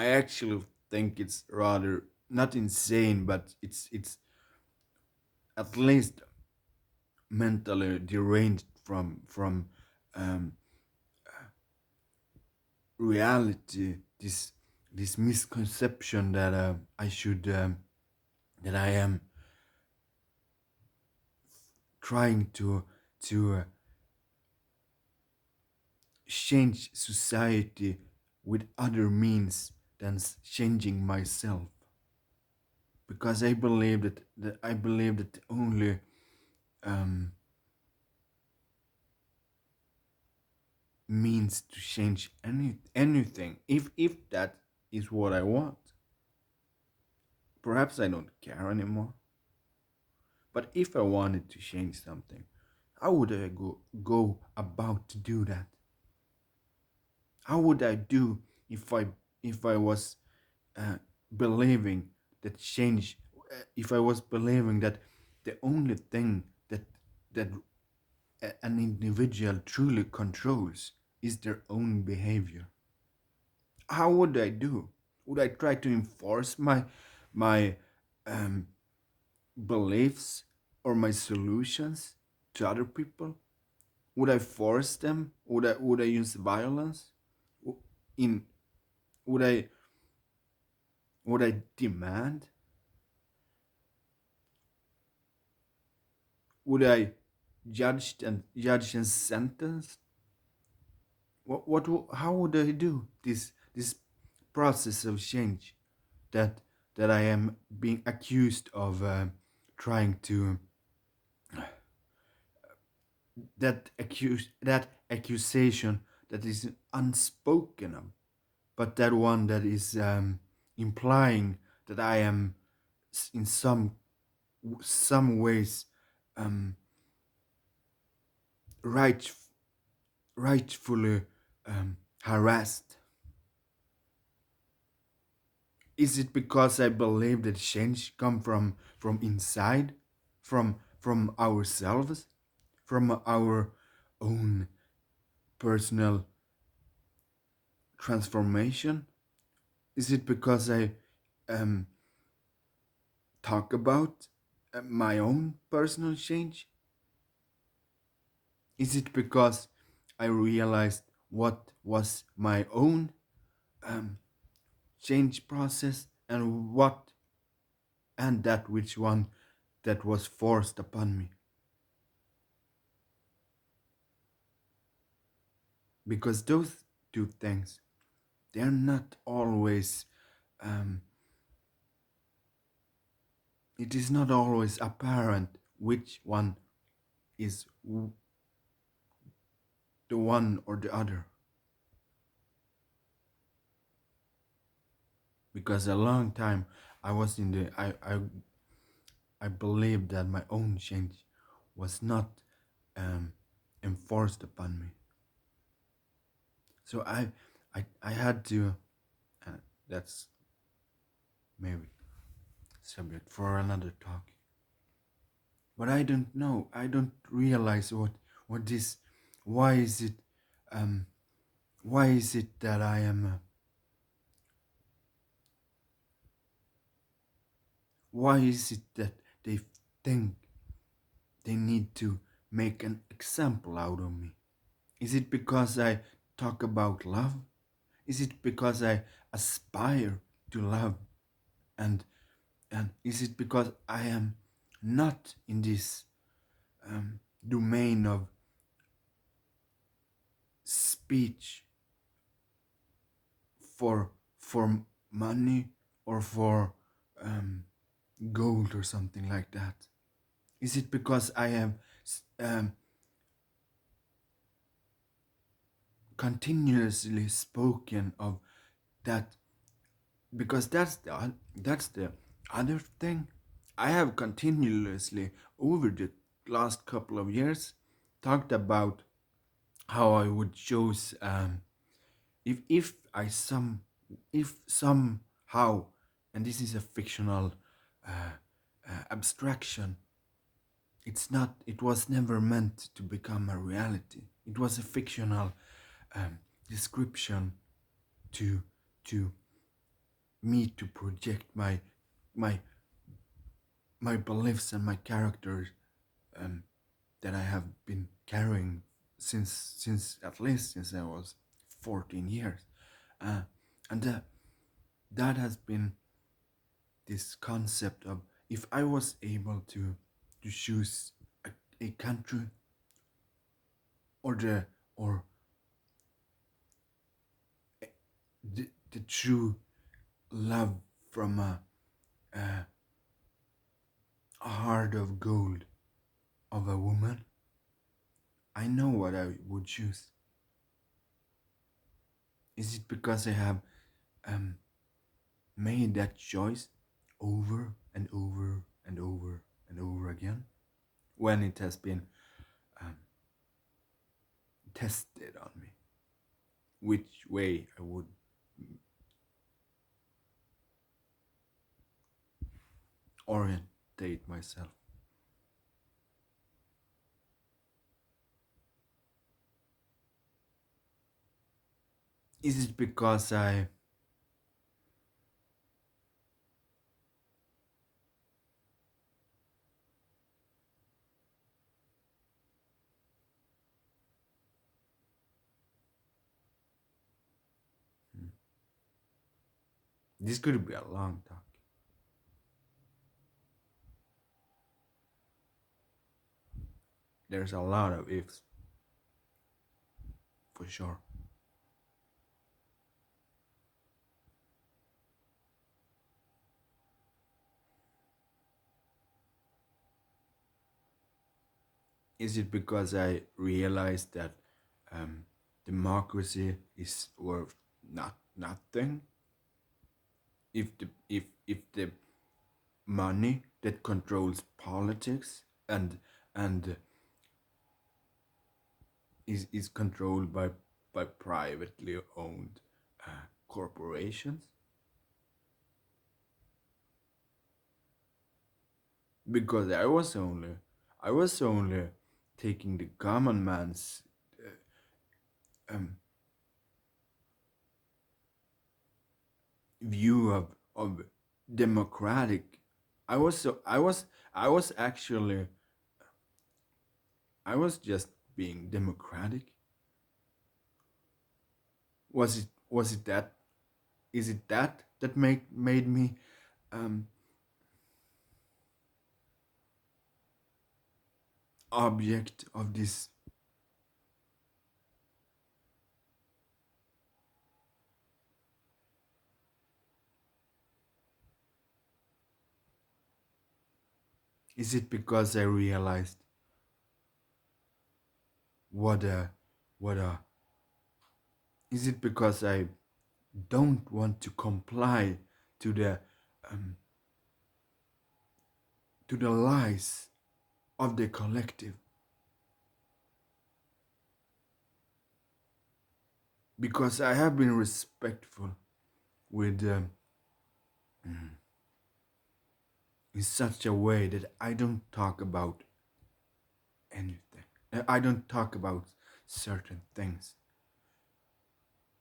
I actually think it's rather not insane, but it's at least mentally deranged from um, reality. This misconception that I should that I am trying to change society with other means than changing myself, because I believe that only um, means to change anything, if that is what I want. Perhaps I don't care anymore, but if I wanted to change something, how would I go about to do that? How would I do if I was uh, believing that change, if I was believing that the only thing that an individual truly controls is their own behavior? How would I do? Would I try to enforce my um, beliefs or my solutions to other people? Would I force them? Would I use violence? In would I demand? Would I judge and sentence? How would I do this process of change that I am being accused of trying to, that accusation that is unspoken of, but that one that is implying that I am in some ways um, right rightfully harassed. Is it because I believe that change come from inside, from ourselves, from our own personal transformation? Is it because I um, talk about my own personal change? Is it because I realized what was my own um, change process, and that which one that was forced upon me? Because those two things, they're not always um, it is not always apparent which one is the one or the other. Because a long time I was in the I believed that my own change was not um, enforced upon me. So I had to. Uh, that's maybe subject for another talk. But I don't know. I don't realize what this. Why is it? Um, why is it that I am? Why is it that they think they need to make an example out of me? Is it because I talk about love? Is it because I aspire to love? And is it because I am not in this domain of speech for money or for um, gold or something like that? Is it because I have um, continuously spoken of that? Because that's the other thing. I have continuously over the last couple of years talked about how I would choose if I some if somehow, and this is a fictional uh, abstraction. It was never meant to become a reality. It was a fictional description to to me to project my my beliefs and my characters, um, that I have been carrying since at least since I was 14 years, uh, and that has been this concept of, if I was able to choose a country, or or the true love from a, a heart of gold of a woman, I know what I would choose. Is it because I have um, made that choice over and over and over and over again, when it has been um, tested on me, which way I would orientate myself? Is it because I hmm, this could be a long talk. There's a lot of ifs, for sure. Is it because I realized that democracy is worth nothing if the money that controls politics and is controlled by privately owned corporations? Because I was only taking the common man's um, view of democratic. I was actually, I was just being democratic. Was it that, is it that made me um, object of this? Is it because I realized what a what a is it because I don't want to comply to um, the lies of the collective, because I have been respectful with in such a way that I don't talk about anything. I don't talk about certain things.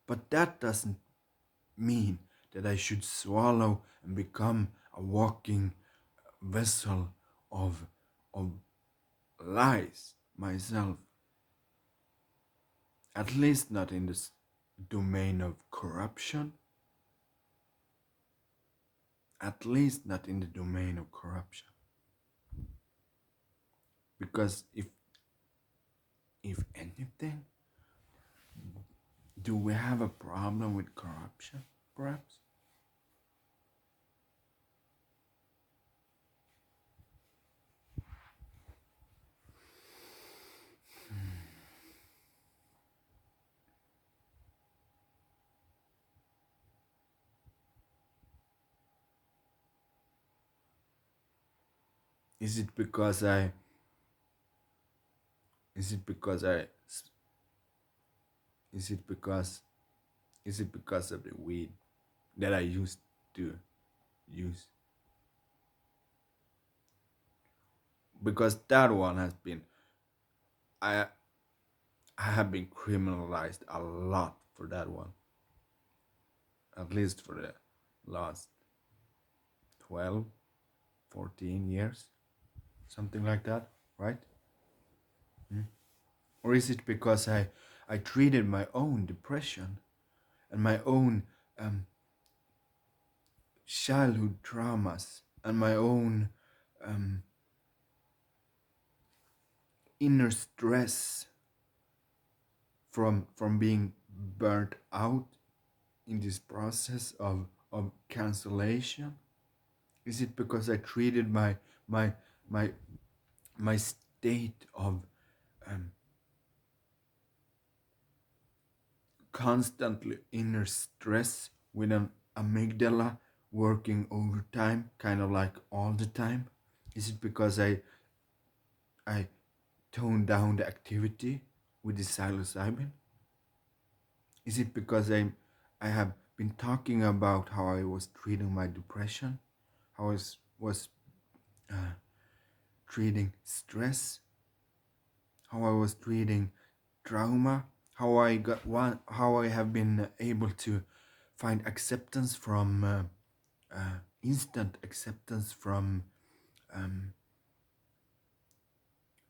But that doesn't mean that I should swallow and become a walking vessel of lies myself. At least not in this domain of corruption. At least not in the domain of corruption. Because if anything, do we have a problem with corruption, perhaps? Is it because I is it because I is it because is it because of the weed that I used to use? Because that one has been, I I have been criminalized a lot for that one. At least for that. last 12, 14 years, something like that, right? Mm. Or is it because I treated my own depression and my own um, childhood traumas and my own um, inner stress from being burnt out in this process of cancellation? Is it because I treated my my my state of um, constantly inner stress with an amygdala working overtime, kind of like all the time? Is it because I toned down the activity with the psilocybin? Is it because I have been talking about how I was treating my depression, how I was uh, treating stress, how I was treating trauma, how I have been able to find acceptance from instant acceptance from um,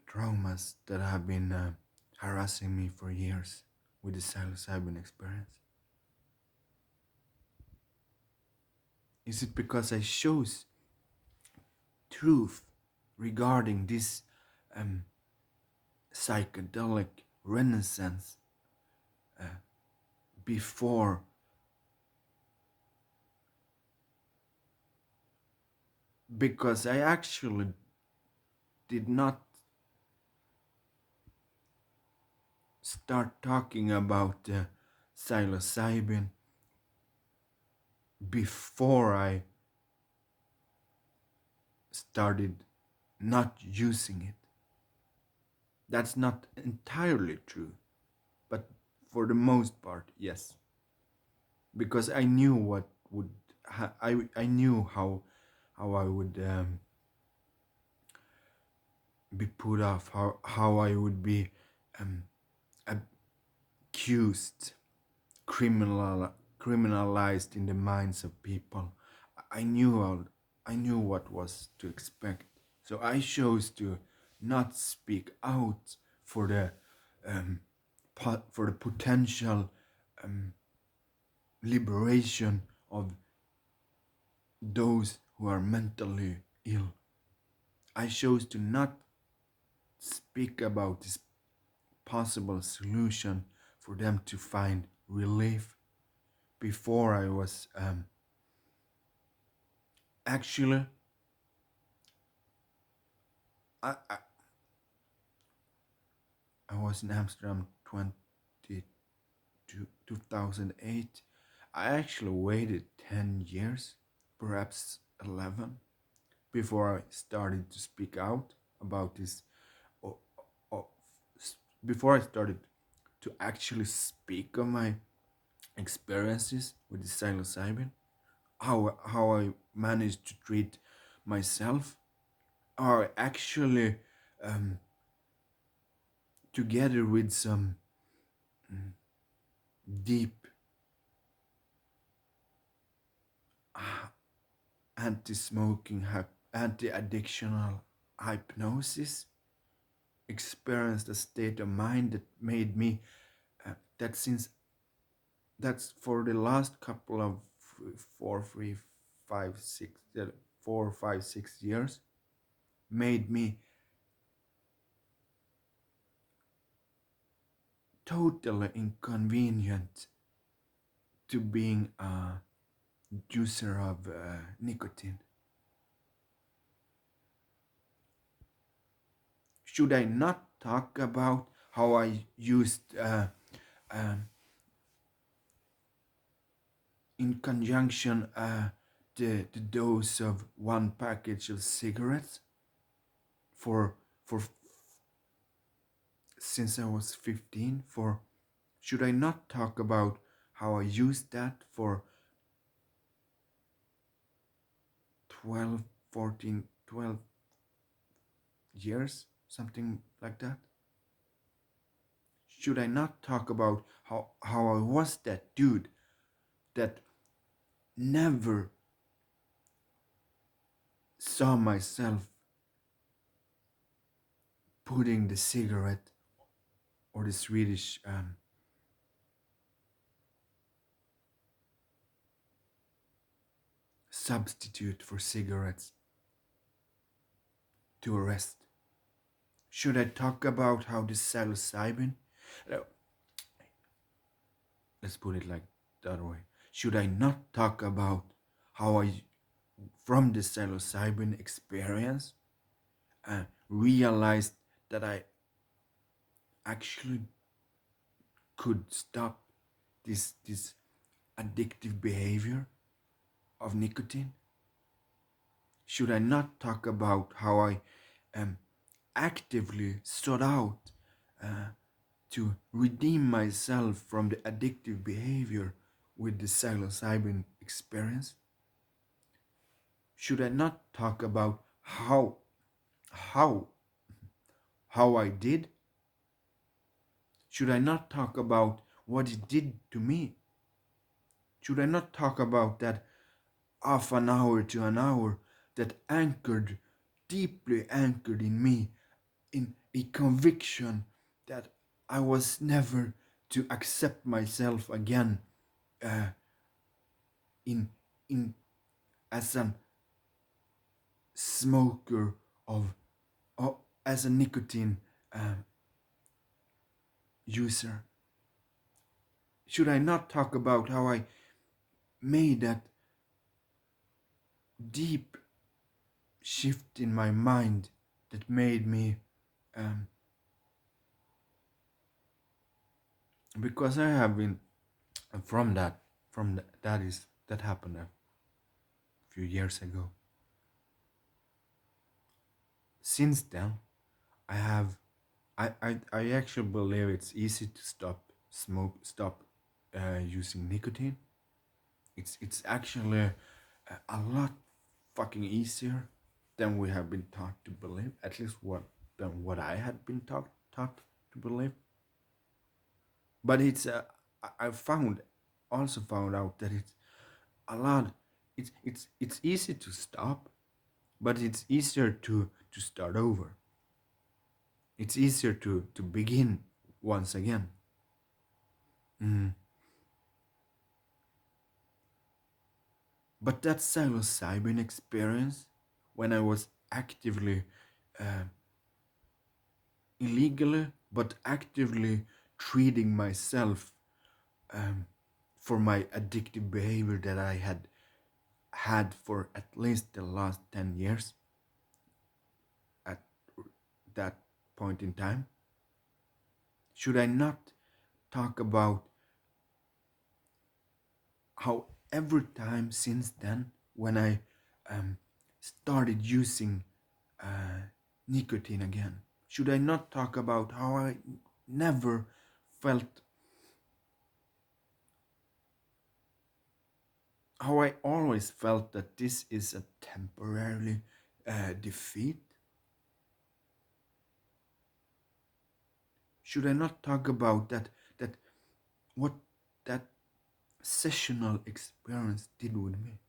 traumas that have been harassing me for years with the psilocybin experience? Is it because I chose truth regarding this um, psychedelic renaissance uh, before because I actually did not start talking about psilocybin before I started not using it. That's not entirely true, but for the most part, yes. Because I knew what would I knew how I would be put off, how I would be um, accused, criminalized in the minds of people. I knew I knew what was to expect, so I chose to not speak out for the um, for the potential um, liberation of those who are mentally ill. I chose to not speak about this possible solution for them to find relief before I was actually I I was in Amsterdam 2008. I actually waited 10 years, perhaps 11, before I started to speak out about this. o- o- Before I started to actually speak of my experiences with the psilocybin, how I managed to treat myself, or actually um, together with some deep anti-smoking, anti-addictional hypnosis, experienced a state of mind that made me that since that's for the last couple of four, three, five, six, 4, 5, 6 years, made me totally inconvenient to being a user of nicotine. Should I not talk about how I used um, in conjunction the dose of one package of cigarettes for since I was 15? For should I not talk about how I used that for 12, 14, 12 years, something like that? Should I not talk about how I was that dude that never saw myself putting the cigarette or the Swedish substitute for cigarettes to a rest. Should I talk about how the psilocybin? No, let's put it like that way. Should I not talk about how I, from the psilocybin experience, realized that I actually could stop this addictive behavior of nicotine? Should I not talk about how I actively sought out uh, to redeem myself from the addictive behavior with the psilocybin experience? Should I not talk about how how I did? Should I not talk about what it did to me? Should I not talk about that half an hour to an hour that anchored, deeply anchored in me, in a conviction that I was never to accept myself again uh, in in as a smoker of, as a nicotine uh, user? Should I not talk about how I made that deep shift in my mind that made me um, because I have been from that happened a few years ago. Since then, I have I actually believe it's easy to stop using nicotine. It's actually a lot fucking easier than we have been taught to believe. At least what I had been taught to believe. But it's I found also found out that it's a lot. It's easy to stop, but it's easier to start over. It's easier to begin once again. Mm. But that psilocybin experience, when I was actively, uh, illegally, but actively treating myself for my addictive behavior that I had for at least the last 10 years at that point in time, should I not talk about how every time since then, when I started using uh, nicotine again, should I not talk about how I never felt, how I always felt that this is a temporarily defeat? Should I not talk about that what that sessional experience did with me?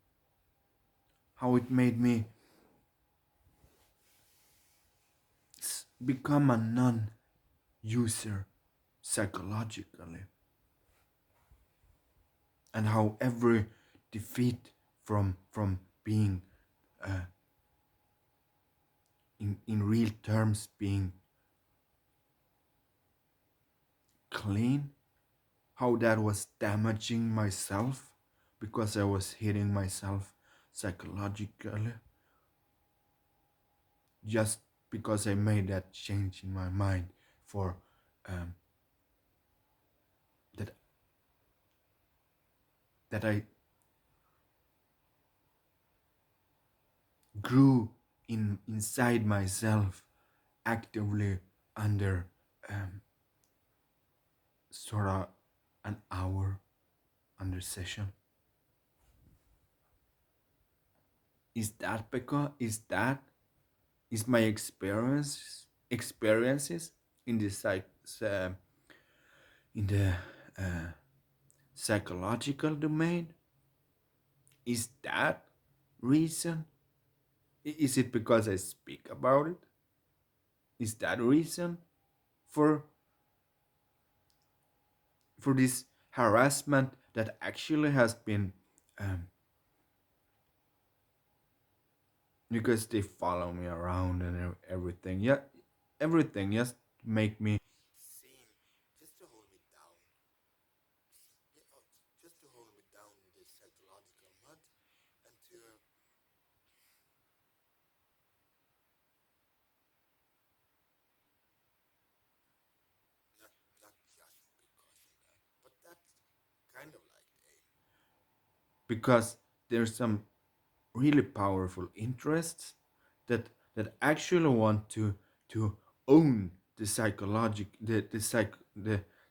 How it made me become a non-user psychologically, and how every defeat from being in real terms being clean, how that was damaging myself because I was hitting myself psychologically just because I made that change in my mind for um, that that I grew inside myself actively under um, sort of an hour under session. Is that because is my experiences in the uh, in the uh, psychological domain? Is that reason? Is it because I speak about it? Is that reason for this harassment that actually has been um, because they follow me around and everything. Yeah, everything just make me seem just to hold me down. Just to hold me down in this psychological mud and to not just because of that, but that's kind of like the aim. Because there's some really powerful interests that actually want to own the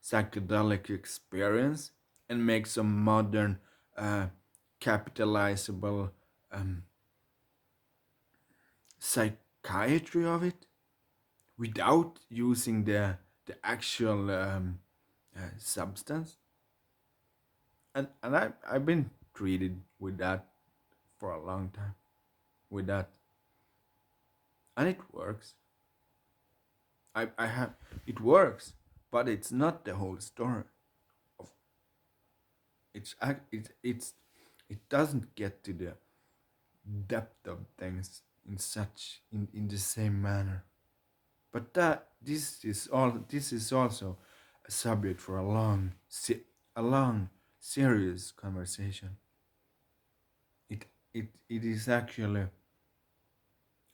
psychedelic experience and make some modern uh, capitalizable um, psychiatry of it without using the actual substance. And I've been treated with that for a long time with that, and it works. I have it works, but it's not the whole story. Of it doesn't get to the depth of things in the same manner. But this is also a subject for a long serious conversation. It is actually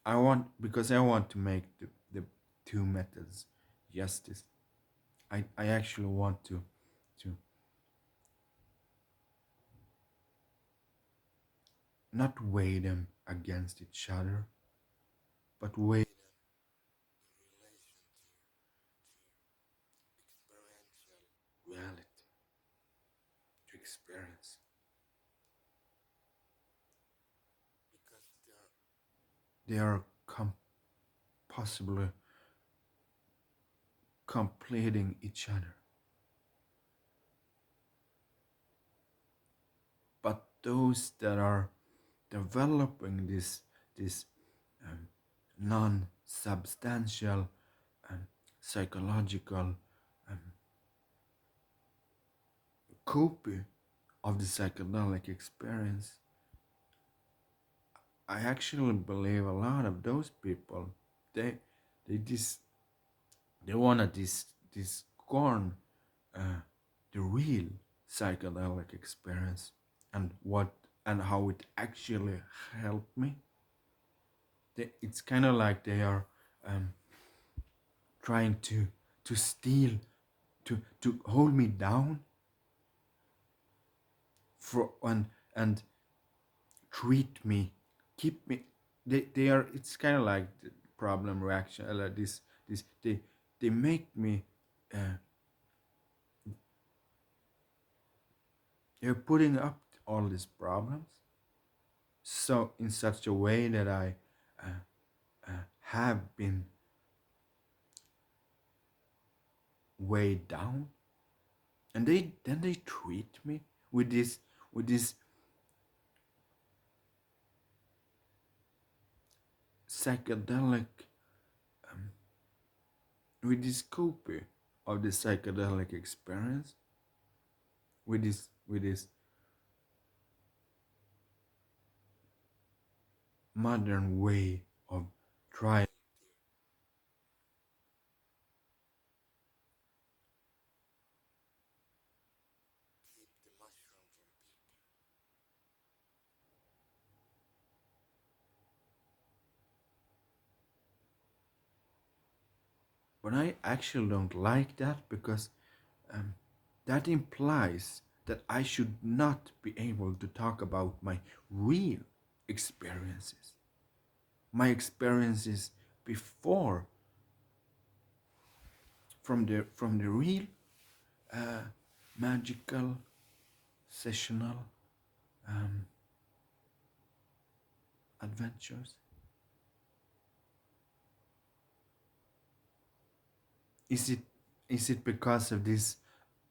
I want to make the two methods justice. I actually want to not weigh them against each other, but weigh them in relation to experiential reality, to experience, because they are possibly completing each other. But those that are developing this um, non-substantial um, psychological um, copy of the psychedelic experience, I actually believe a lot of those people they they dis they wanna discern uh, the real psychedelic experience and what and how it actually helped me. It's kind of like they are um, trying to steal to hold me down for and treat me, keep me. They are. It's kind of like the problem reaction. Like this they make me. Uh, they're putting up all these problems so in such a way that I uh, have been weighed down, and they treat me with this psychedelic um, with this copy of the psychedelic experience with this modern way of trying. Keep the mushroom from people. But I actually don't like that because um, that implies that I should not be able to talk about my real experiences, my experiences before from the real uh, magical sessional um, adventures. Is it is it because of this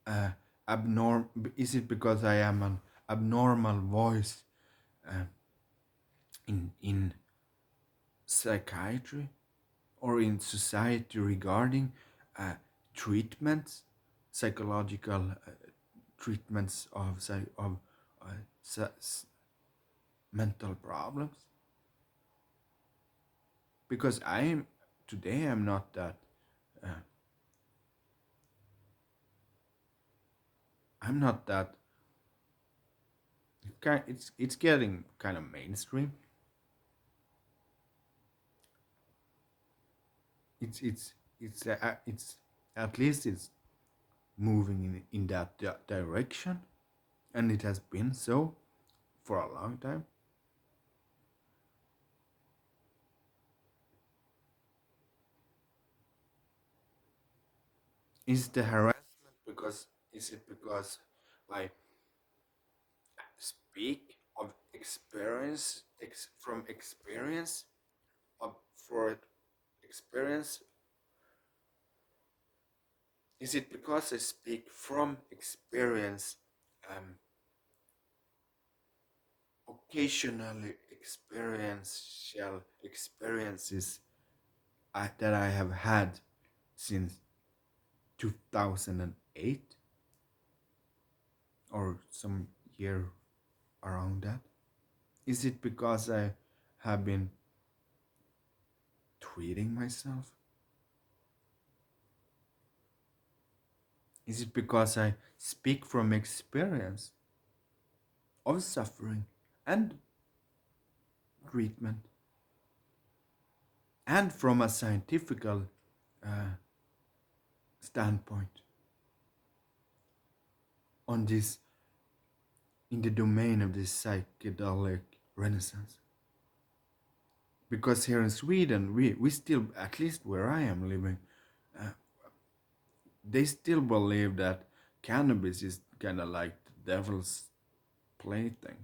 uh, abnorm? Is it because I am an abnormal voice uh, in psychiatry or in society regarding uh, treatments, psychological treatments of uh, mental problems? Because I'm not that uh, I'm not that it's getting kind of mainstream. It's it's at least it's moving in that direction, and it has been so for a long time. Is the harassment because is it because I speak of experience from experience of for experience? Is it because I speak from experience, um, occasionally experiential experiences that I have had since 2008 or some year around that? Is it because I have been treating myself? Is it because I speak from experience of suffering and treatment and from a scientific standpoint on this in the domain of this psychedelic renaissance? Because here in Sweden, we still, at least where I am living, uh, they still believe that cannabis is kind of like the devil's plaything.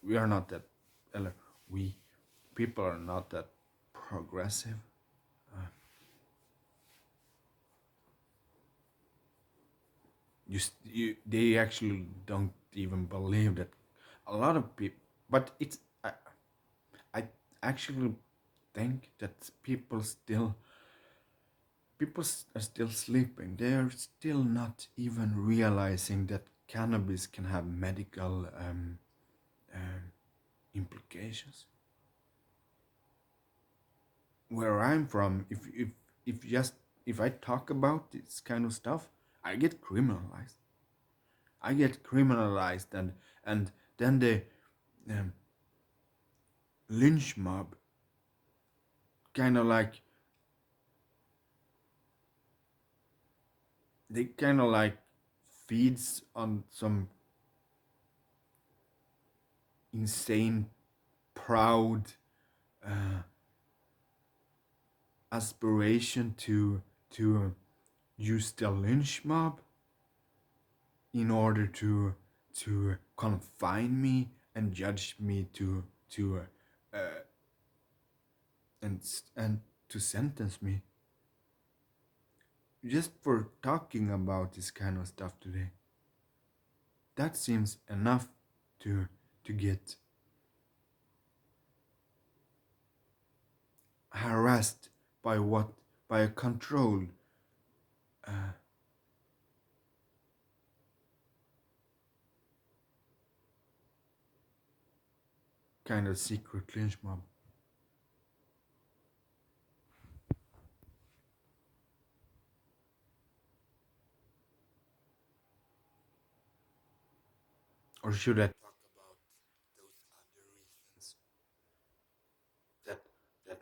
We are not that, we people are not that progressive. Uh, they actually don't even believe that a lot of people, but I actually think that people are still sleeping. They are still not even realizing that cannabis can have medical um, implications. Where I'm from, if just if I talk about this kind of stuff, I get criminalized. I get criminalized, and then the um, lynch mob kind of like they kind of like feeds on some insane proud uh, aspiration to use the lynch mob in order to confine me and judge me to uh, and to sentence me just for talking about this kind of stuff today. That seems enough to get harassed by what by a controlled uh, kind of secret lynch mob. Or should I talk about those other reasons that that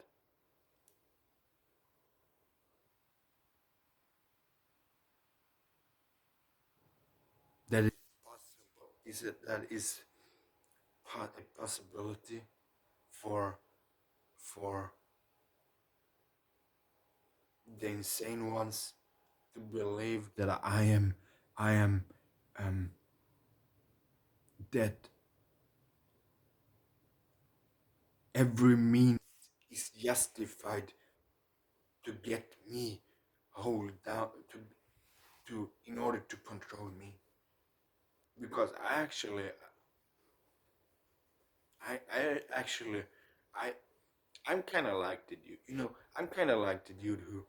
that is possible? Is it that is a possibility for for the insane ones to believe that I am um that every means is justified to get me hold down to in order to control me. because I actually, I, I'm kind of like the dude, I'm kind of like the dude who,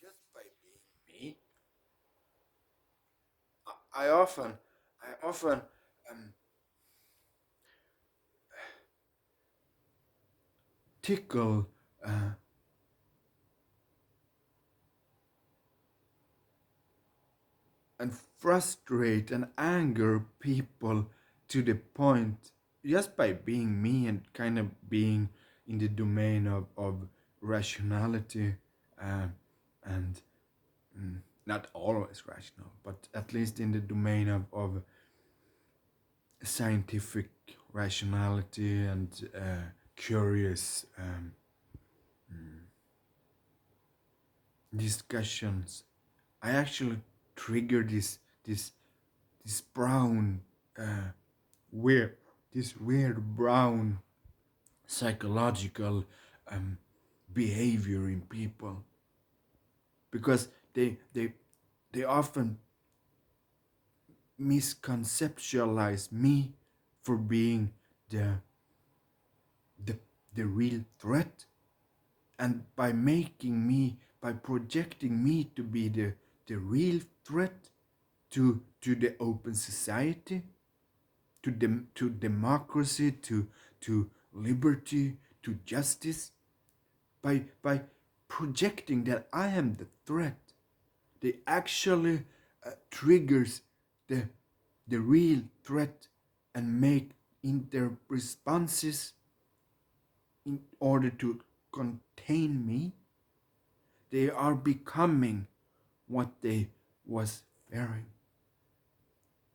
just by being me, I, I often, I often um, tickle uh, and frustrate and anger people to the point, just by being me and kind of being in the domain of rationality, uh, and not always rational, but at least in the domain of scientific rationality and curious discussions. I actually trigger this this brown uh, weird this weird brown psychological um, behavior in people, because they often misconceptualize me for being the the the real threat, and by projecting me to be the real threat to the open society, to democracy, to liberty, to justice, by projecting that I am the threat, they actually triggers the the real threat and make in their responses in order to contain me, they are becoming what they was fearing.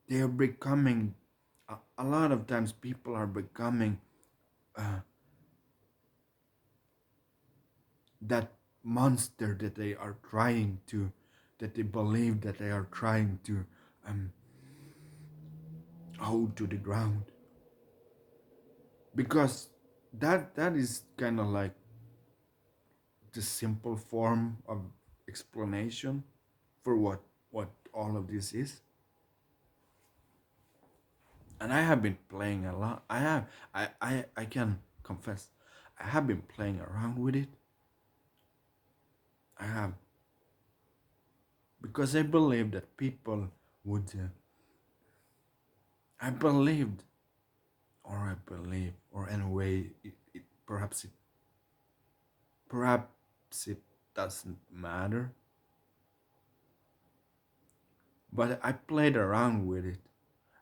They are becoming a lot of times people are becoming uh, that monster that they are trying to, that they believe that they are trying to um, hold to the ground, because that is kind of like the simple form of explanation for what all of this is. And I have been playing a lot. I can confess, I have been playing around with it. I have, because I believe that people would I believed, or I believe, or anyway, perhaps it doesn't matter. But I played around with it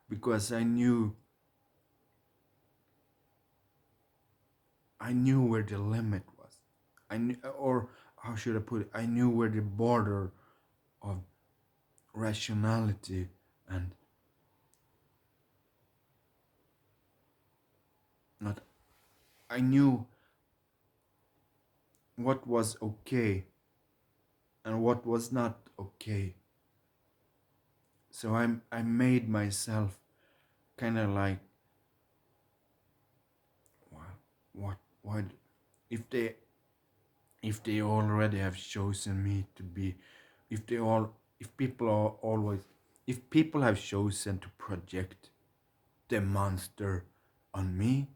because I knew where the limit was. I knew, or how should I put it? I knew where the border of rationality and not. I knew what was okay and what was not okay. So I made myself kind of like, well, what if they already have chosen me to be, if they all if people are always if people have chosen to project the monster on me,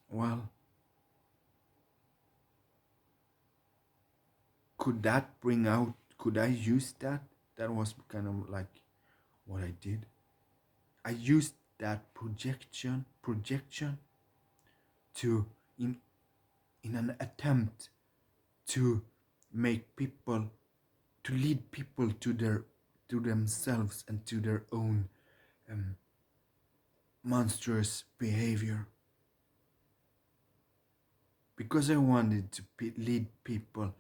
well, could I use that? That was kind of like what I did. I used that projection to, in in an attempt to make people, to lead people to themselves and to their own um, monstrous behavior, because I wanted to lead people,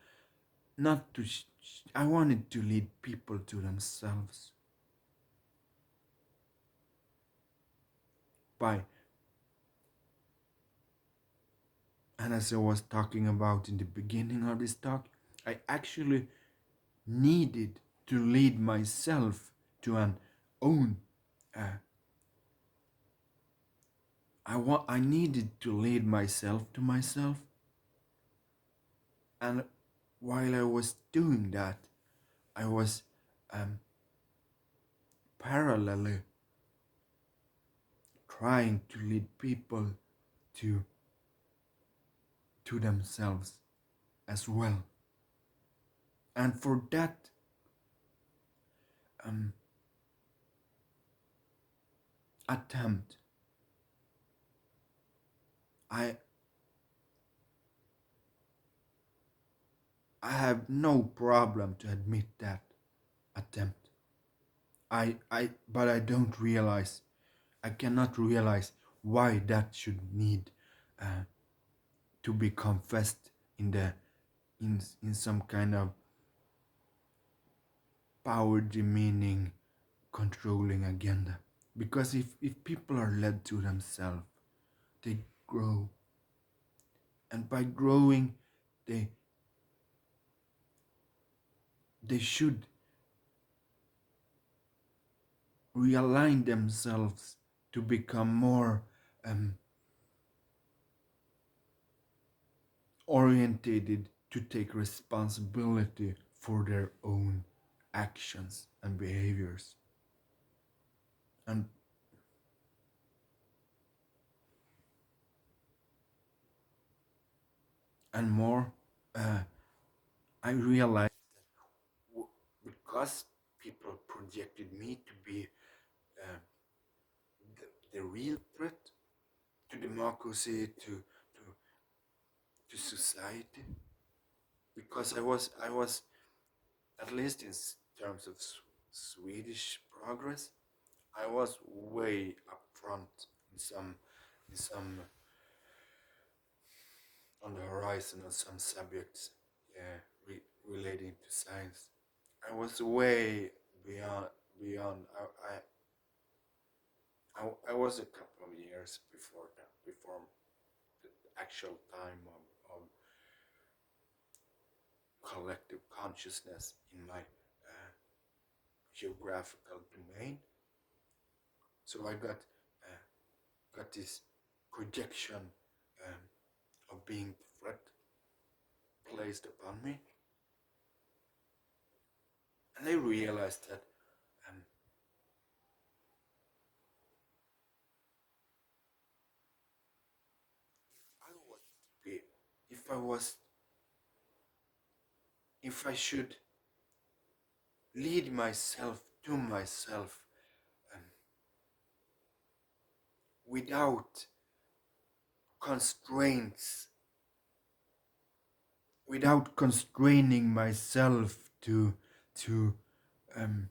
not to I wanted to lead people to themselves by, and as I was talking about in the beginning of this talk, I actually needed to lead myself to an own uh, I needed to lead myself to myself, And while I was doing that, I was um, parallelly trying to lead people to themselves as well. And for that um, attempt, I I have no problem to admit that attempt. But I don't realize, I cannot realize why that should need uh, to be confessed in the in some kind of power demeaning controlling agenda. Because if people are led to themselves, they grow, and by growing, they they should realign themselves to become more um, orientated to take responsibility for their own actions and behaviors. And more, uh, I realized because people projected me to be uh, the real threat to democracy, to society, because I was at least in terms of Swedish progress, I was way up front in some on the horizon of some subjects, yeah, relating to science. I was way beyond. I was a couple of years before that, before the actual time of collective consciousness in my geographical domain. So I got this projection um, of being the threat placed upon me, and I realized that um, I was if I was if I should lead myself to myself um, without constraints, without constraining myself to um,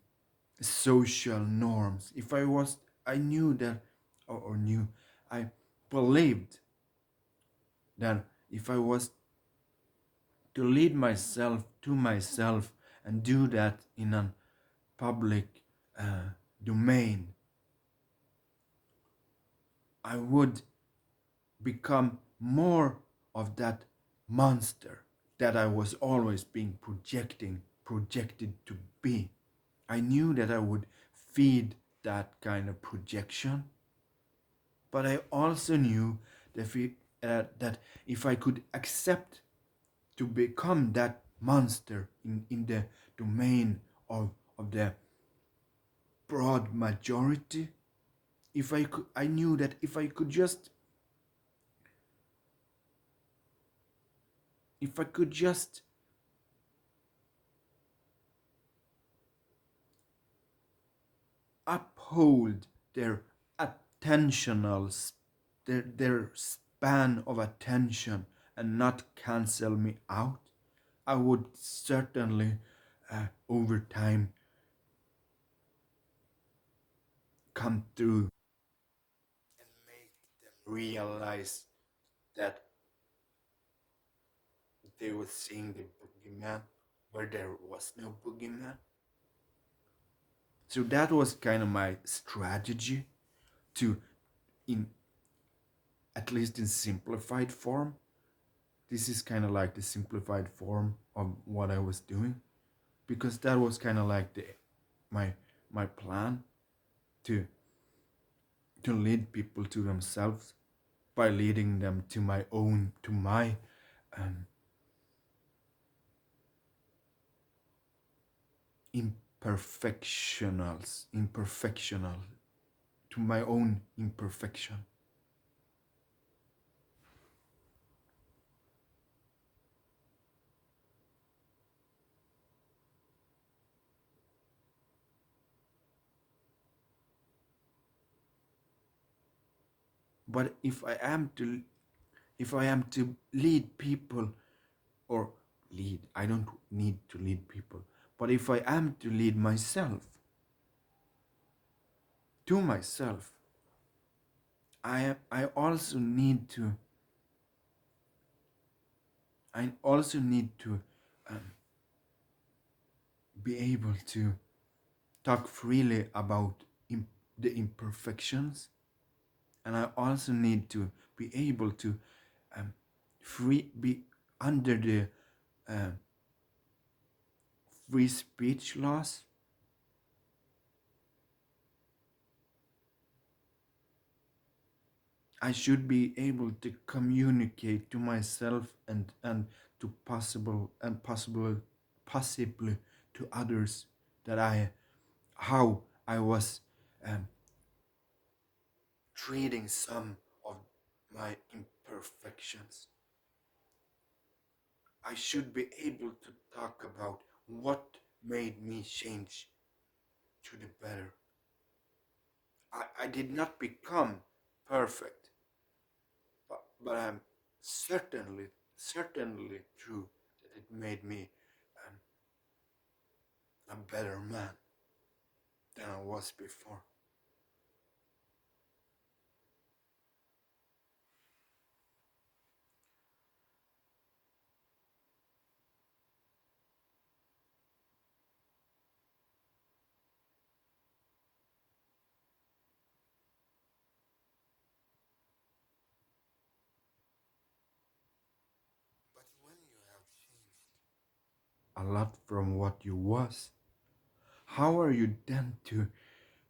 social norms. If I was, I knew that, or knew, I believed that if I was to lead myself to myself and do that in a public domain, I would become more of that monster that I was always being projected to be. I knew that I would feed that kind of projection, but I also knew that if I could accept to become that monster in the domain of the broad majority, if I could, I knew that if I could just uphold their attentional, their span of attention and not cancel me out, I would certainly, over time, come through and make them realize that they were seeing the boogeyman where there was no boogeyman. So that was kind of my strategy to, in at least in simplified form. This is kind of like the simplified form of what I was doing, because that was kind of like the my my plan to lead people to themselves by leading them to my own, to my um, imperfectional, to my own imperfection. But if I am to lead people, or lead, I don't need to lead people, but if I am to lead myself to myself, I also need to I also need to um, be able to talk freely about the imperfections, and I also need to be able to um, be under the uh, free speech laws. I should be able to communicate to myself and to possibly to others that how I was um, treating some of my imperfections. I should be able to talk about what made me change to the better. I did not become perfect, but I'm certainly true that it made me um, a better man than I was before. But when you have changed a lot from what you was, how are you then to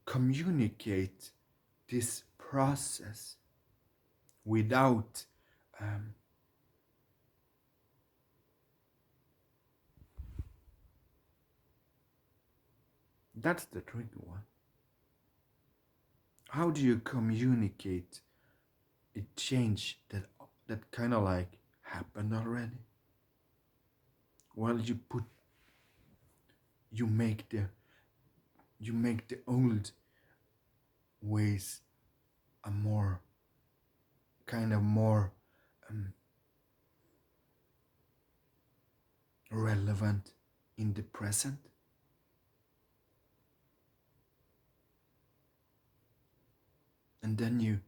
communicate this process without um, that's the tricky one. How do you communicate a change that kind of like happened already? Well, you make the you make the old ways a more kind of more um, relevant in the present, and then you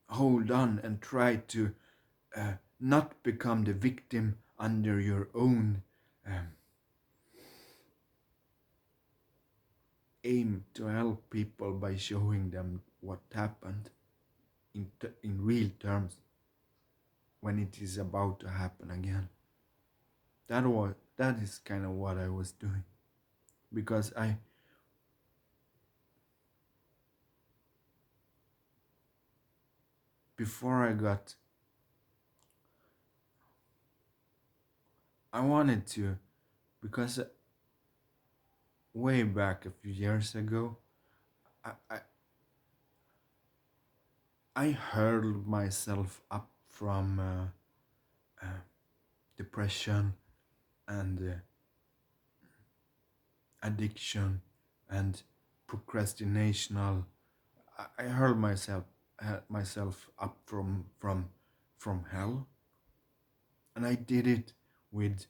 hold on and try to not become the victim under your own um, aim to help people by showing them what happened in real terms when it is about to happen again. That is kind of what I was doing, because before I got I wanted to, because way back a few years ago, I, I, I hurled myself up from depression and addiction and procrastinational. I hurled myself up from hell, and I did it with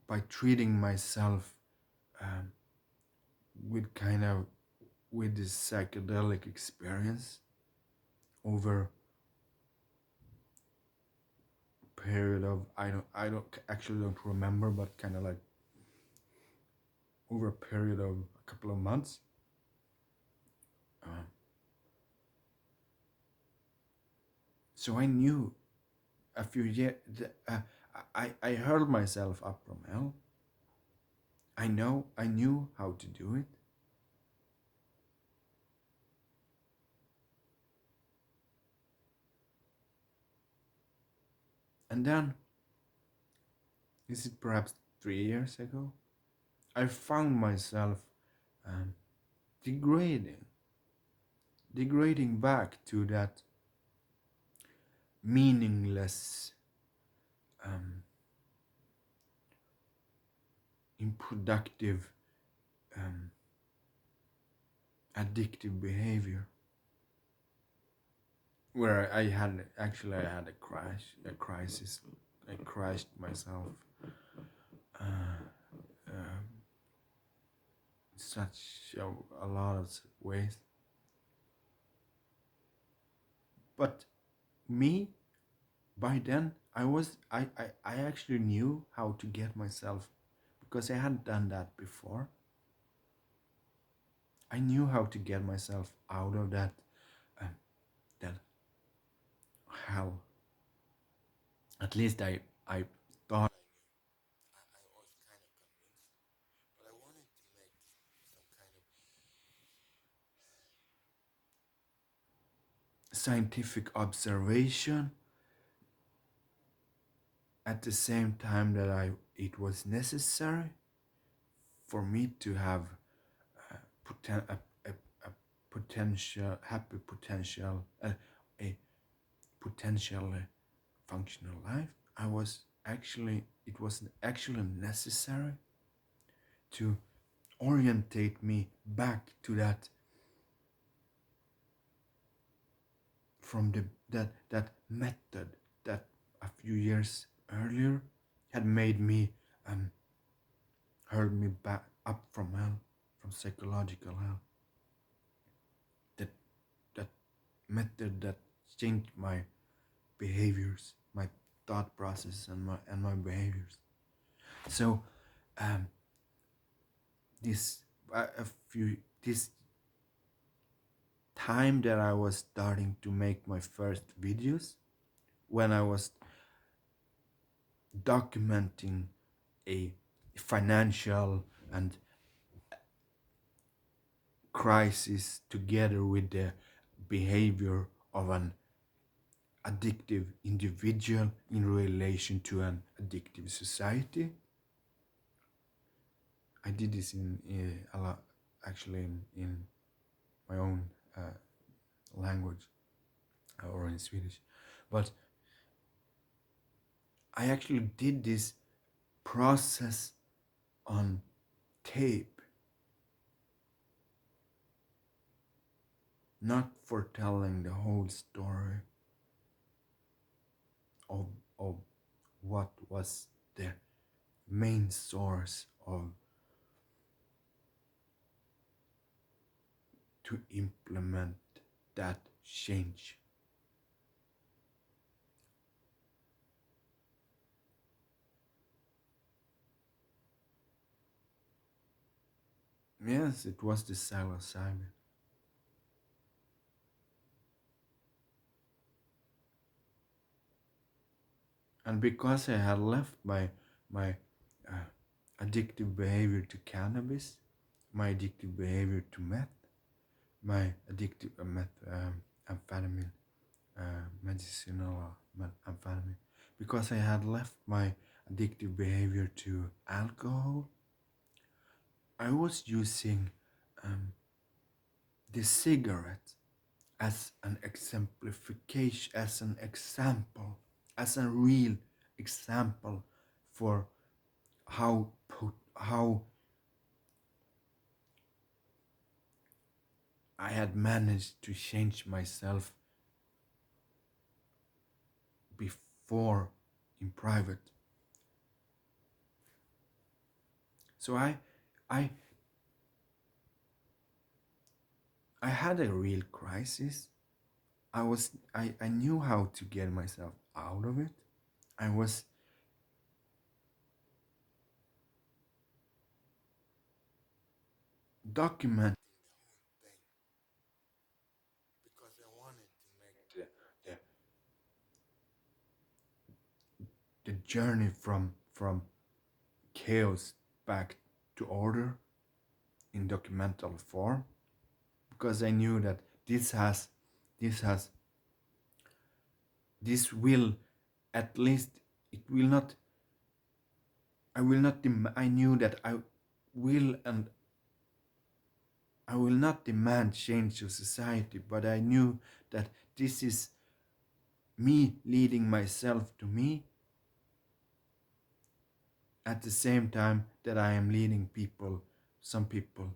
by treating myself um, with kind of with this psychedelic experience over a period of I don't actually don't remember, but kind of like over a period of a couple of months. Um, so I knew a few years. I hurled myself up from hell. I knew how to do it, and then is it perhaps 3 years ago, I found myself um, degrading, degrading back to that meaningless, um, unproductive, um, addictive behavior, where I had actually I had a crisis, I crashed myself, uh, um, such a lot of ways. But me, by then I actually knew how to get myself, because I hadn't done that before. I knew how to get myself out of um, that hell. At least I thought I was kind of convinced, but I wanted to make some kind of scientific observation at the same time that it was necessary for me to have uh, a potential happy potential a potentially functional life. I was actually it was actually necessary to orientate me back to that, from that method that a few years earlier had made me um hurled me back up from hell, from psychological hell. That that method that changed my behaviors, my thought process, and my behaviors. So um, this a few this time that I was starting to make my first videos, when I was documenting a financial and crisis together with the behavior of an addictive individual in relation to an addictive society. I did this in a lot, actually, in my own language, or in Swedish, but I actually did this process on tape, not for telling the whole story of, of what was the main source of to implement that change. Yes, it was the psilocybin. And because I had left my addictive behavior to cannabis, my addictive behavior to meth, my addictive amphetamine, medicinal amphetamine, because I had left my addictive behavior to alcohol, I was using um, the cigarette as an exemplification, as an example, as a real example for how I had managed to change myself before in private. So I I had a real crisis. I knew how to get myself out of it. I was documenting the whole thing because I wanted to make the journey from chaos back to order in documental form, because I knew that this has this will, at least it will not I will not. I knew that will and I will not demand change of society, but I knew that this is me leading myself to me at the same time that I am leading people, some people,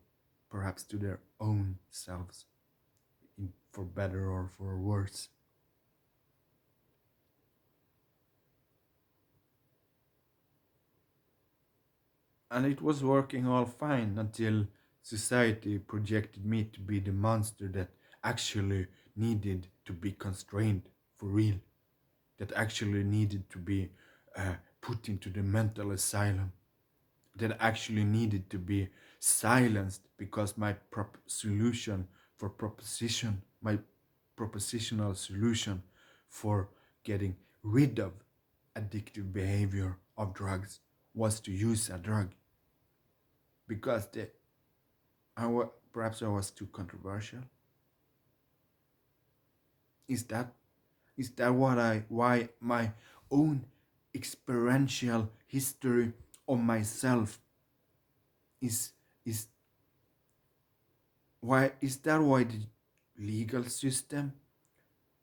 perhaps to their own selves, for better or for worse. And it was working all fine until society projected me to be the monster that actually needed to be constrained for real, that actually needed to be put into the mental asylum, that actually needed to be silenced because my solution for proposition, my propositional solution for getting rid of addictive behavior of drugs was to use a drug because perhaps I was too controversial. Is that what I why my own experiential history of myself is is why is that why the legal system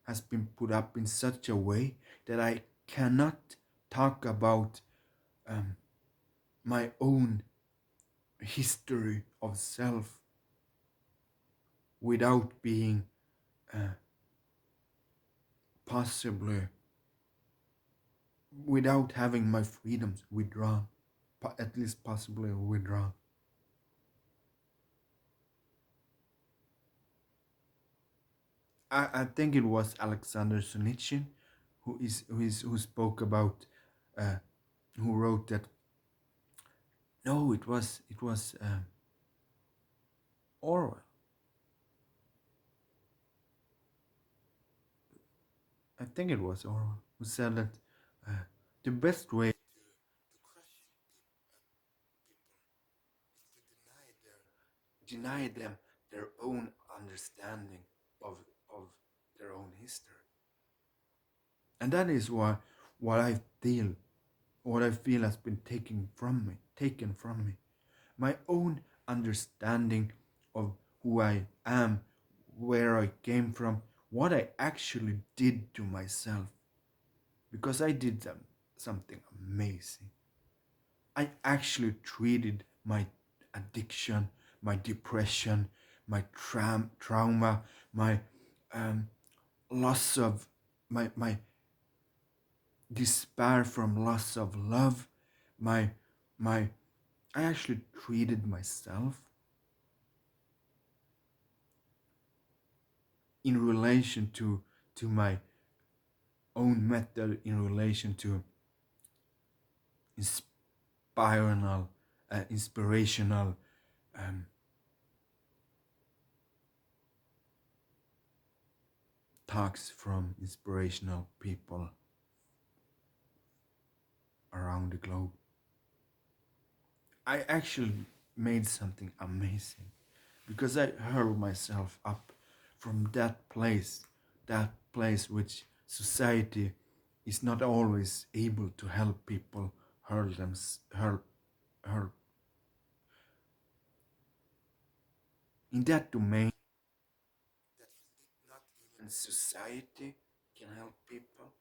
has been put up in such a way that I cannot talk about um, my own history of self without being uh, possibly without having my freedoms withdrawn, at least possibly withdrawn. I think it was Alexander Solzhenitsyn who spoke about uh, who wrote that. No, it was Orwell. I think it was Orwell who said that the best way to crush people is to deny them their own understanding of of their own history, and that is why what I feel what I feel has been taken from me, my own understanding of who I am, where I came from, what I actually did to myself, because I did something amazing. I actually treated my addiction, my depression, my trauma, my um, loss of my despair from loss of love, my my I actually treated myself in relation to my own method, in relation to inspirational um, talks from inspirational people around the globe. I actually made something amazing because I hurled myself up from that place which society is not always able to help people hurl them, hurl, hurl in that domain that not even society can help people.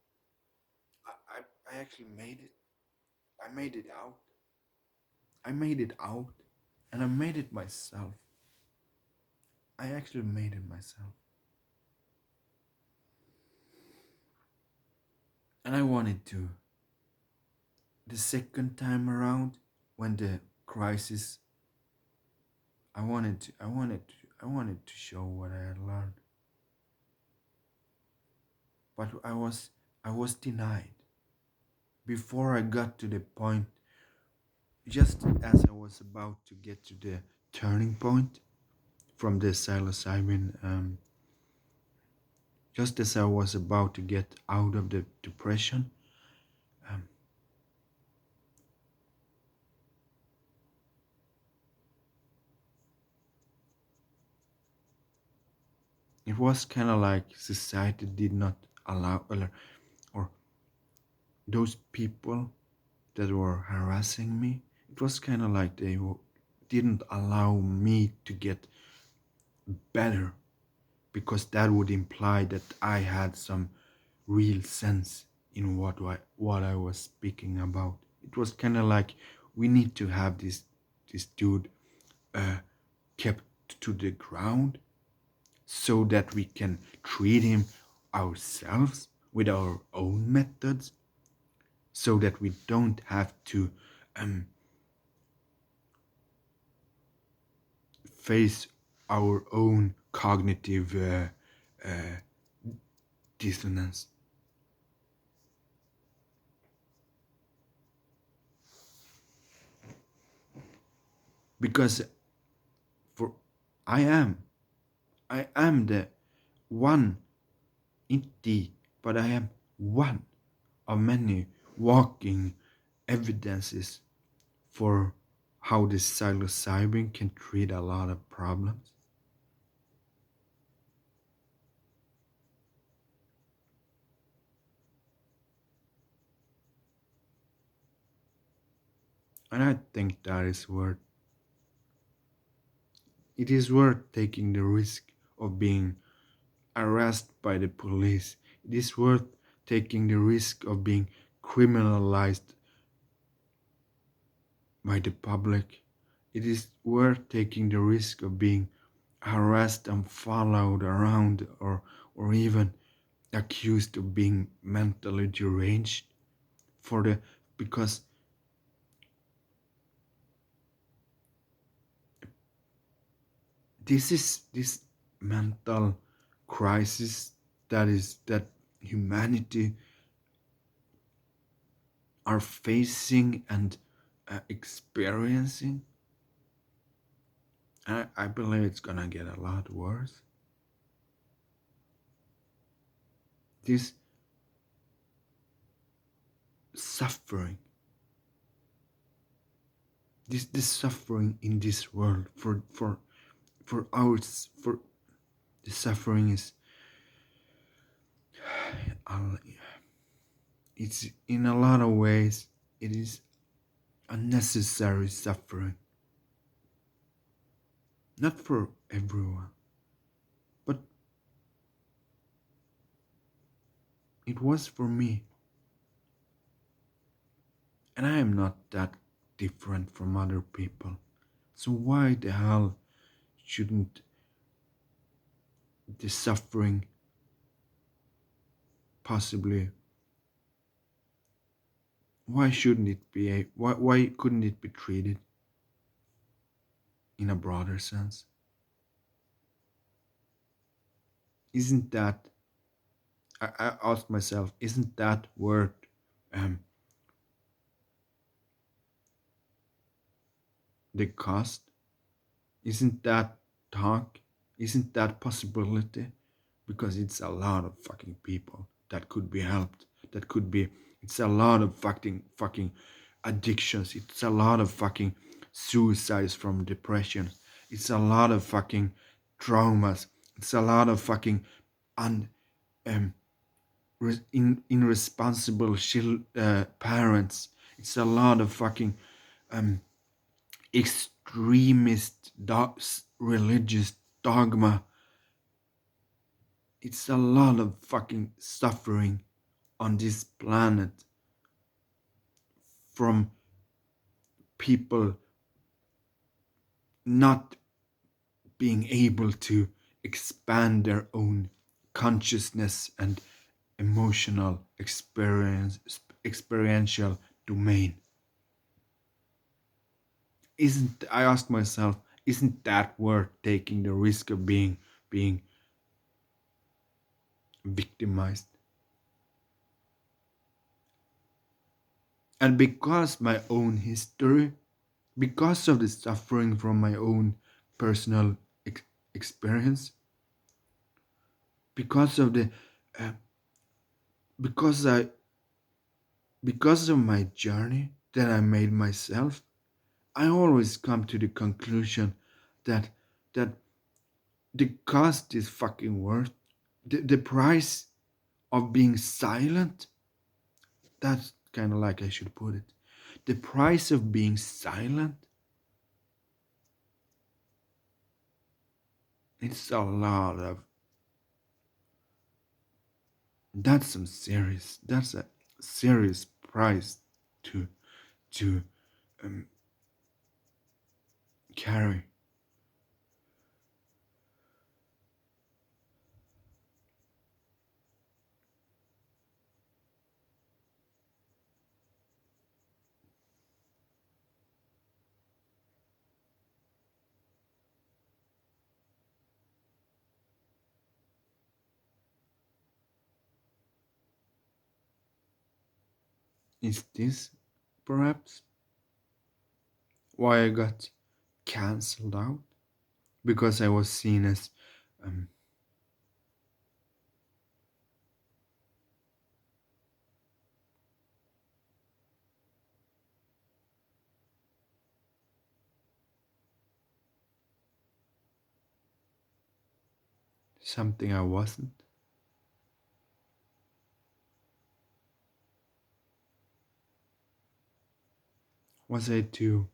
I actually made it. I made it out. I made it out and I made it myself. I actually made it myself. And I wanted to. The second time around, when the crisis, I wanted to show what I had learned. But I was denied. Before I got to the point, just as I was about to get to the turning point from the psilocybin, just as I was about to get out of the depression, um, it was kind of like society did not allow, or those people that were harassing me, it was kind of like they didn't allow me to get better, because that would imply that I had some real sense in what I was speaking about. It was kind of like, we need to have this dude uh, kept to the ground so that we can treat him ourselves with our own methods, so that we don't have to um, face our own cognitive dissonance. Because for I am I am the one entity, but I am one of many walking evidences for how this psilocybin can treat a lot of problems. And I think that is worth it is worth taking the risk of being arrested by the police. It is worth taking the risk of being criminalized by the public. It is worth taking the risk of being harassed and followed around, or even accused of being mentally deranged for the because this mental crisis that humanity are facing and experiencing. I believe it's gonna get a lot worse. This suffering, this suffering in this world, for ours, for the suffering is uh, it's in a lot of ways it is unnecessary suffering, not for everyone, but it was for me. And I am not that different from other people. So why the hell shouldn't the suffering possibly, why shouldn't it be why couldn't it be treated in a broader sense? Isn't that, I asked myself, isn't that worth um, the cost? Isn't that talk? Isn't that possibility? Because it's a lot of fucking people that could be helped. That could be. It's a lot of fucking addictions. It's a lot of fucking suicides from depression. It's a lot of fucking traumas. It's a lot of fucking un um irresponsible parents. It's a lot of fucking um extremist religious dogma. It's a lot of fucking suffering on this planet from people not being able to expand their own consciousness and emotional experiential domain. Isn't, I asked myself, isn't that worth taking the risk of being victimized? And because my own history, because of the suffering from my own personal experience, because of the uh, because I because of my journey that I made myself, I always come to the conclusion that that the cost is fucking worth the price of being silent. That's kind of like I should put it. the price of being silent, it's a lot of, that's a serious price to to um, carry. Is this perhaps why I got cancelled out? Because I was seen as um, something I wasn't. Was I too?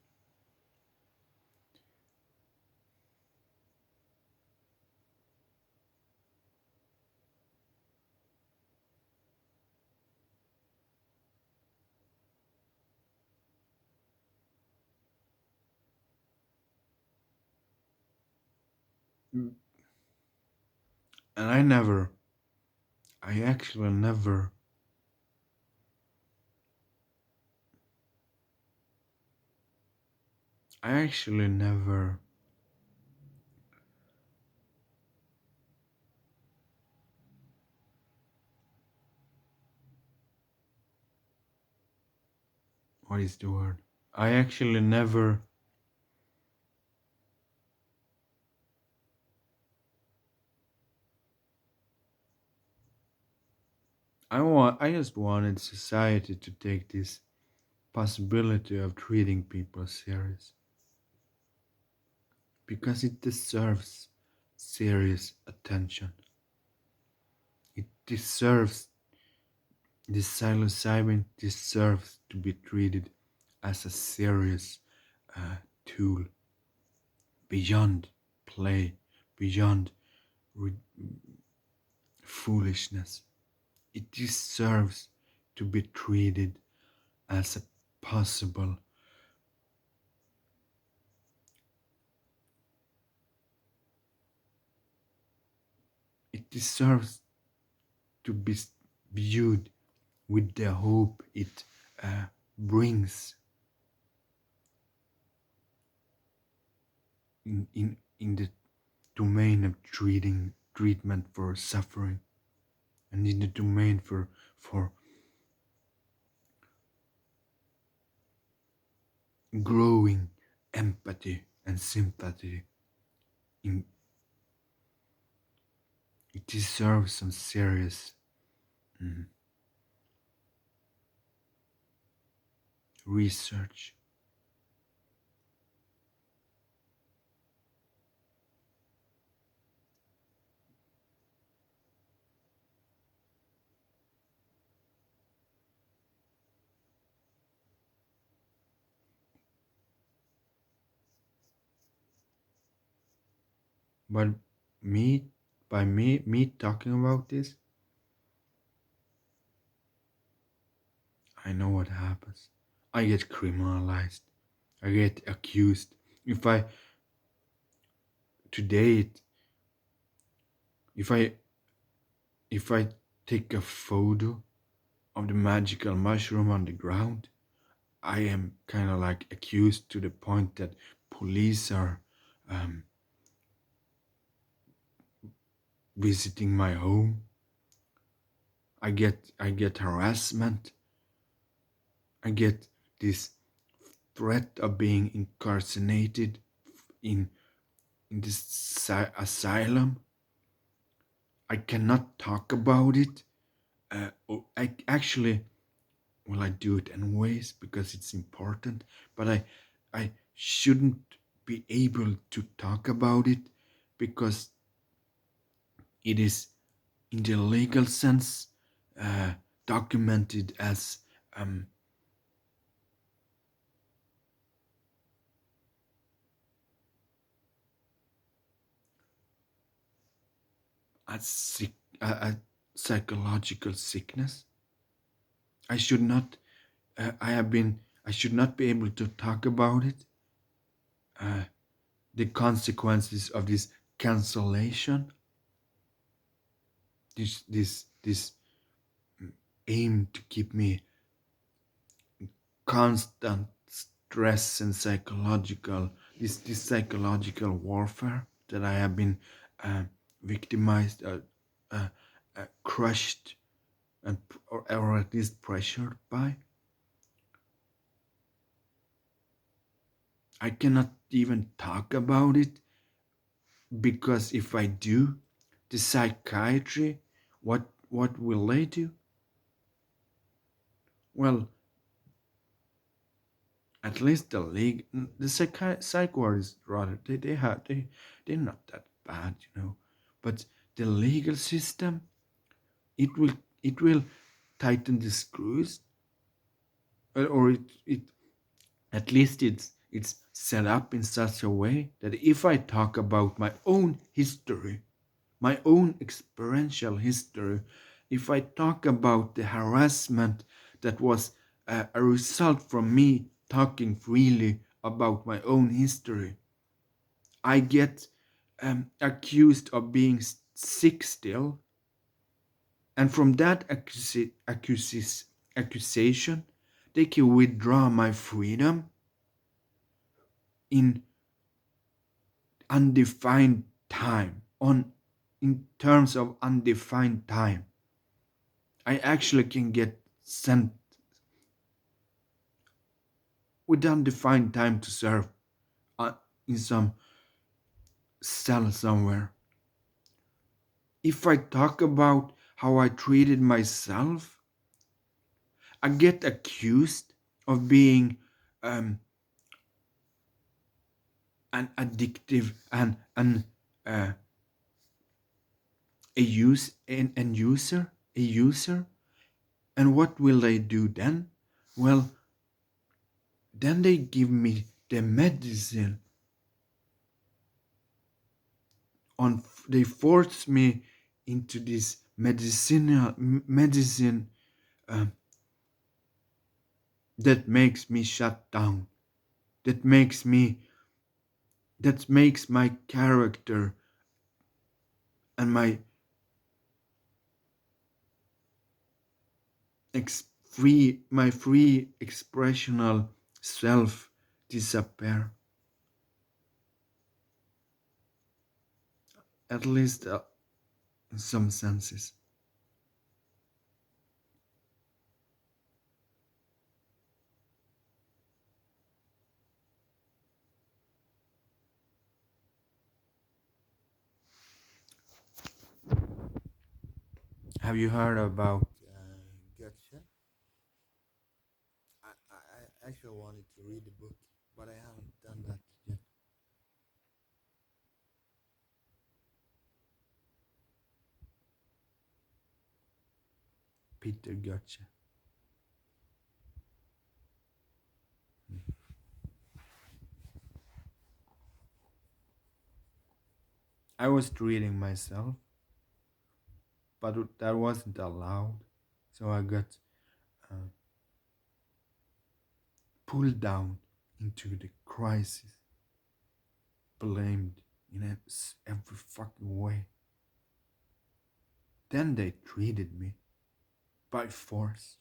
And I actually never, I actually never, what is the word? I actually never, I just wanted society to take this possibility of treating people serious because it deserves serious attention. It deserves, this psilocybin deserves to be treated as a serious tool beyond play, beyond re- foolishness. It deserves to be treated as a possible, it deserves to be viewed with the hope it brings in the domain of treatment for suffering, and in the domain for growing empathy and sympathy. In, it deserves some serious mm, research. But me, me talking about this, I know what happens. I get criminalized. I get accused. If I today, if I if I take a photo of the magical mushroom on the ground, I am kind of like accused to the point that police are um, visiting my home. I get harassment. I get this threat of being incarcerated in in this asylum. I cannot talk about it. I actually, well, I do it anyways because it's important. But I shouldn't be able to talk about it because it is, in the legal sense, uh, documented as um, a psychological sickness. I should not. I have been. I should not be able to talk about it. Uh, the consequences of this cancellation. This aim to keep me constant stress and psychological this psychological warfare that I have been uh, victimized, uh, crushed, and or at least pressured by. I cannot even talk about it because if I do, the psychiatry, what will they do? Well, at least the league, the psych wards rather, they're not that bad, but the legal system, it will tighten the screws, or it at least it's set up in such a way that if I talk about my own history, my own experiential history, if I talk about the harassment that was a result from me talking freely about my own history, I get accused of being sick still. And from that accusation, they can withdraw my freedom in undefined time, on in terms of undefined time. I actually can get sent with undefined time to serve uh, in some cell somewhere. If I talk about how I treated myself, I get accused of being um, an addictive and uh, an user, a user. And what will they do then? Well, then they give me the medicine on. They force me into this medicinal medicine um, that makes me shut down. That makes me. That makes my character and my free expressional self disappear. At least in some senses. Have you heard about Goethe? I actually wanted to read the book, but I haven't done that yet. Peter Goethe. I was reading myself, but that wasn't allowed, so I got uh, pulled down into the crisis, blamed in every fucking way. Then they treated me by force,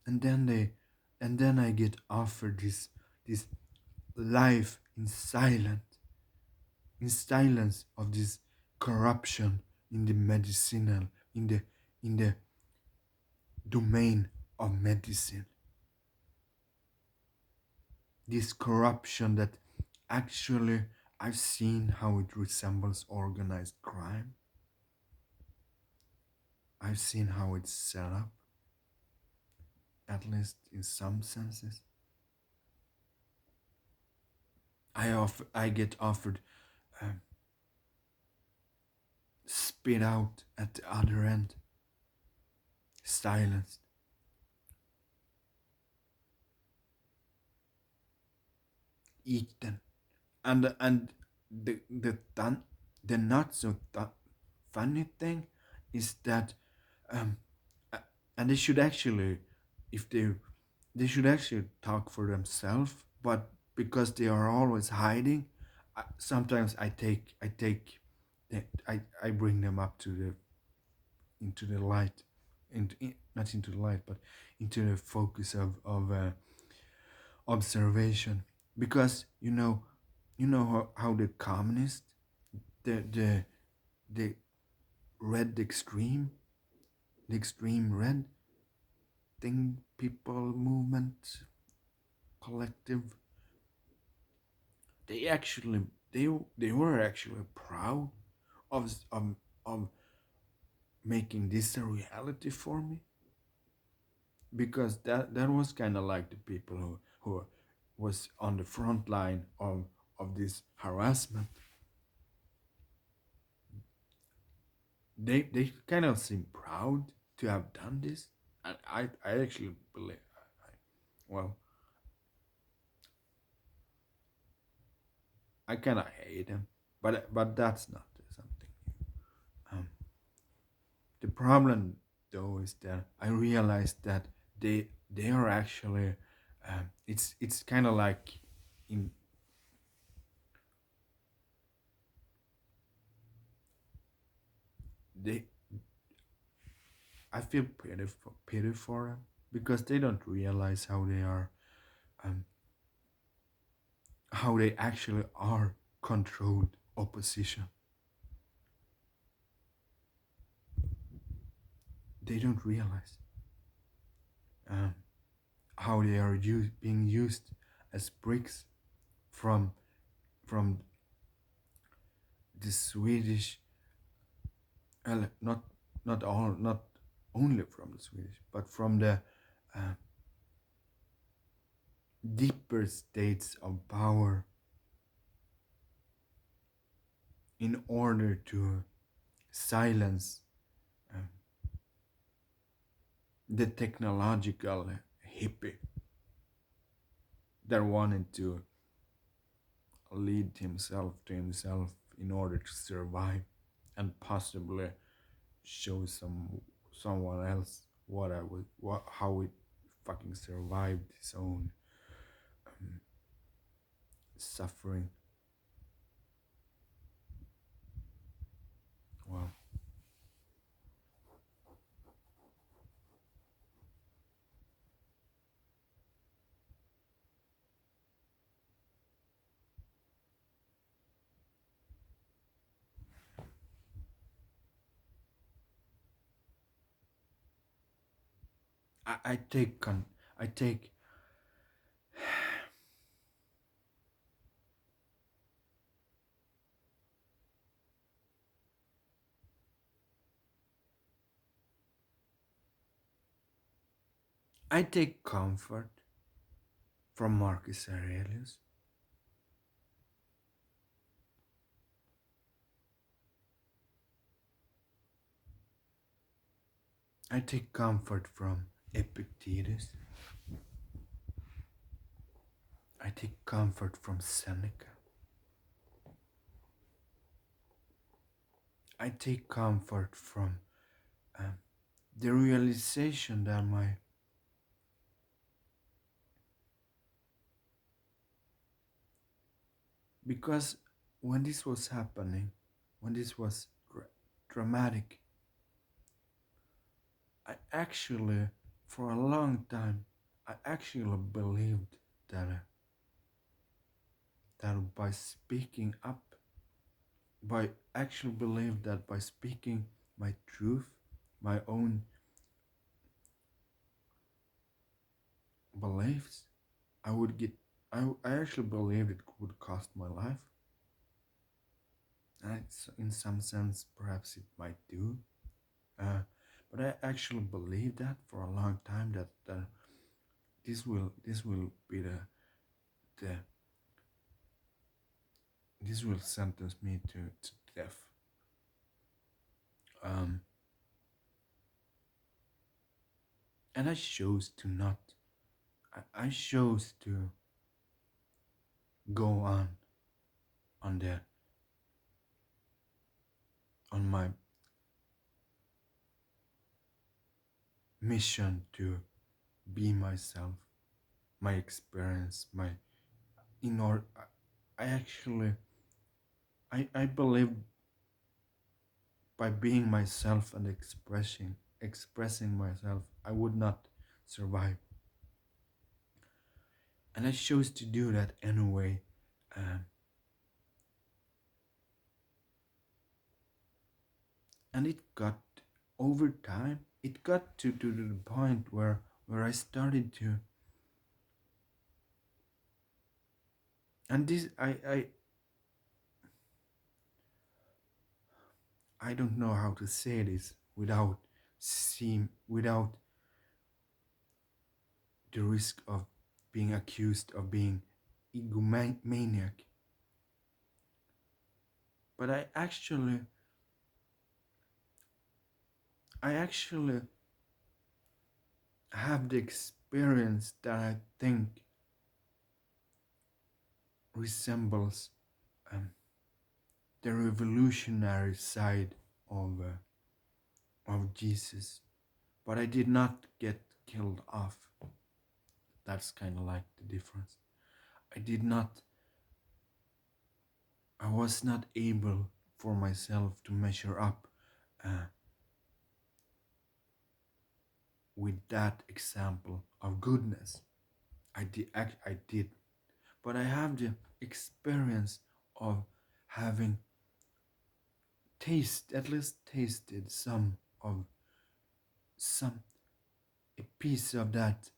and then I get offered this life in silence of this corruption in the medicinal, in the domain of medicine. This corruption that actually I've seen how it resembles organized crime. I've seen how it's set up, at least in some senses. I get offered um, spit out at the other end, silenced, eaten, and the the not so funny thing is that um a- and they should actually, if they should actually talk for themselves, but because they are always hiding, sometimes I bring them up to the into the light, not into the light, but into the focus of observation, because you know how the communists, the the red extreme, the extreme red thing, people movement collective, they actually they were actually proud of making this a reality for me, because that was kind of like the people who was on the front line of this harassment. They kind of seem proud to have done this, and I actually believe, well, I kind of hate them, but that's not something new. The problem though is that I realized that they are actually, it's kind of like in they I feel pity for them, because they don't realize um, how they actually are controlled opposition. They don't realize um, how they are being used as bricks from from the Swedish, not not only from the Swedish, but from the uh, deeper states of power, in order to silence uh, the technological hippie that wanted to lead himself to himself in order to survive, and possibly show someone else what how it fucking survived his own um, suffering. Well, I take I take I take comfort from Marcus Aurelius. I take comfort from Epictetus. I take comfort from Seneca. I take comfort from um, the realization that because when this was happening, when this was dramatic, I actually, for a long time, I actually believed that that by speaking up, by actually believed that by speaking my truth, my own beliefs, I would get. I actually believed it would cost my life. And in some sense, perhaps it might do. Uh, but I actually believed that for a long time, that this will be the this will sentence me to death. Um, and I chose to not. I chose to go on the on my mission to be myself, my experience, my in order. I actually I believe by being myself and expressing myself, I would not survive, and I chose to do that anyway. Um, and it got over time. It got to the point where I started to, and this I don't know how to say this without the risk of being accused of being egomaniac. But I actually have the experience that I think resembles um, the revolutionary side of Jesus. But I did not get killed off. That's kind of like the difference. I did not, I was not able for myself to measure up uh, with that example of goodness. I did, but I have the experience of having at least tasted some a piece of that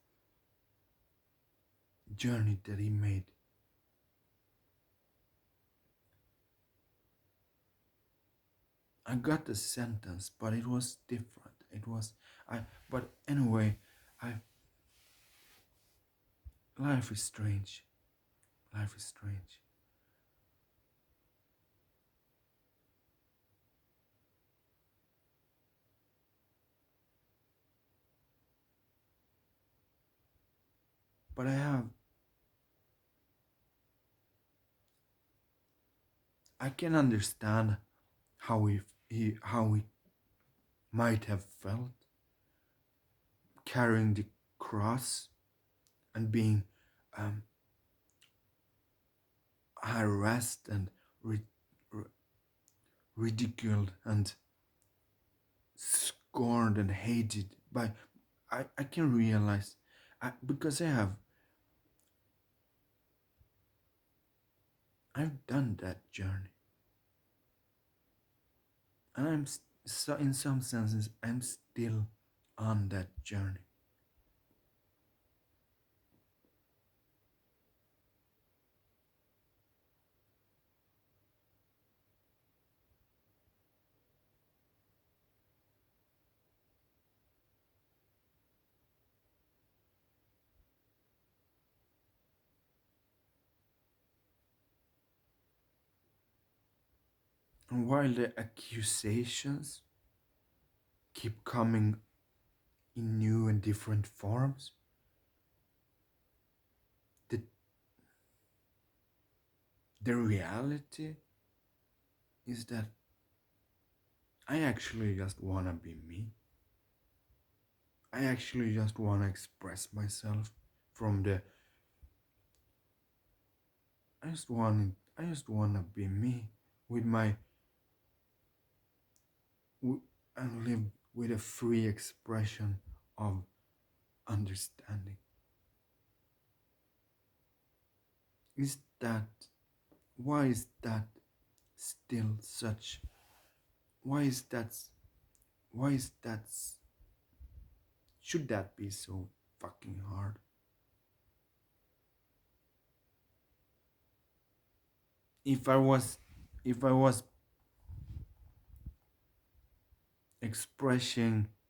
journey that he made. I got the sentence, but it was different. It was I. But anyway, I. Life is strange. Life is strange. But I have. I can understand how he might have felt carrying the cross and being um, harassed and ri- ri- ridiculed and scorned and hated by. I can realize because I've done that journey, and so in some senses I'm still on that journey. And while the accusations keep coming in new and different forms, the the reality is that I actually just wanna be me. I actually just wanna express myself from the I just wanna be me with my and live with a free expression of understanding. Is that why is that still such? Why is that? Why is that? Should that be so fucking hard? If I was, if I was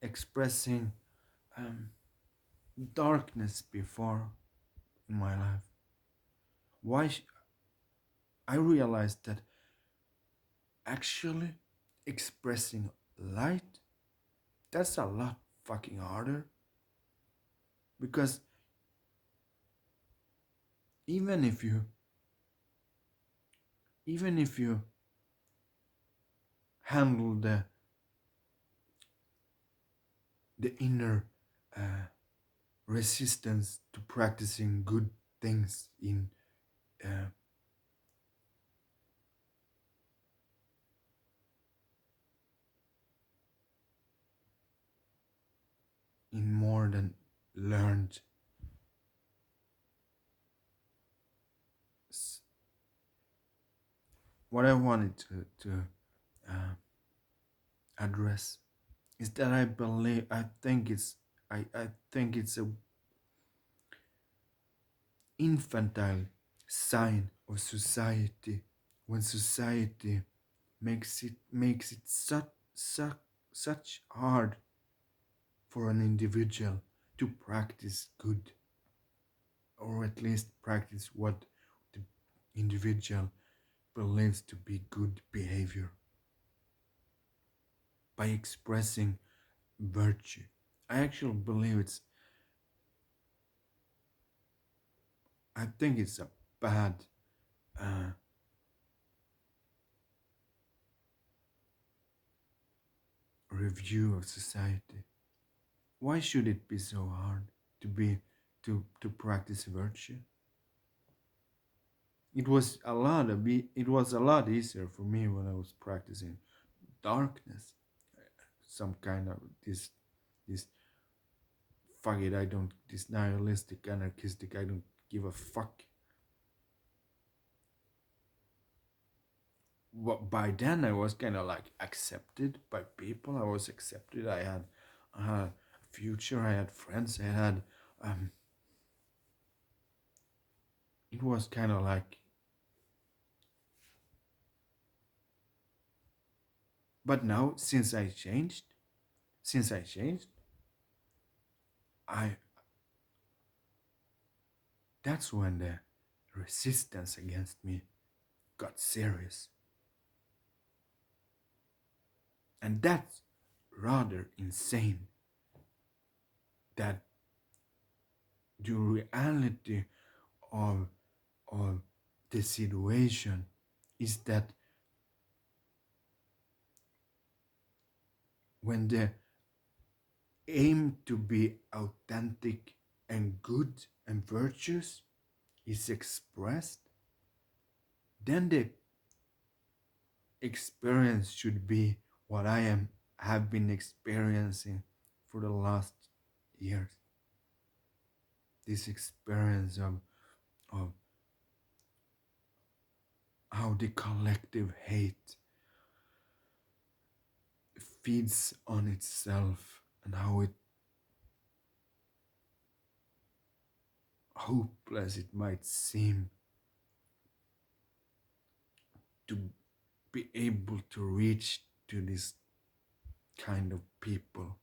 expressing um, darkness before in my life, why? I realized that actually expressing light, that's a lot fucking harder because even if you even if you handle the inner uh, resistance to practicing good things uh, in more than learned. What I wanted to uh, address is that I think it's a infantile sign of society when society makes it such hard for an individual to practice good, or at least practice what the individual believes to be good behavior by expressing virtue. I actually believe I think it's a bad uh, review of society. Why should it be so hard to be to practice virtue? It was a lot easier for me when I was practicing darkness, some kind of this fuck it, I don't this nihilistic, anarchistic, I don't give a fuck. By then I was kind of like accepted by people. I was accepted. I had a future. I had friends. I had um. It was kind of like, but now since I changed, I that's when the resistance against me got serious, and that's rather insane. That the reality of of the situation is that when the aim to be authentic and good and virtuous is expressed, then the experience should be what have been experiencing for the last years. This experience of how the collective hate feeds on itself and how hopeless it might seem to be able to reach to this kind of people.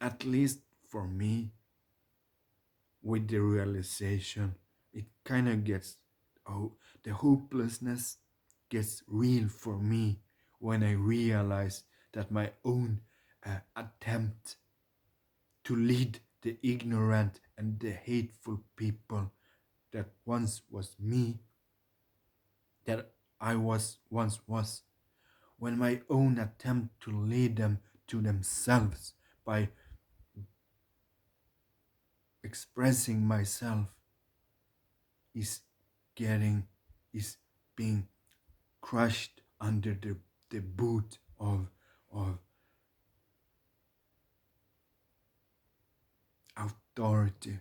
At least for me, with the realization, it kind of gets, oh, the hopelessness gets real for me when I realize that my own attempt to lead the ignorant and the hateful people that once was me, that I once was, when my own attempt to lead them to themselves by expressing myself is getting is being crushed under the boot of authority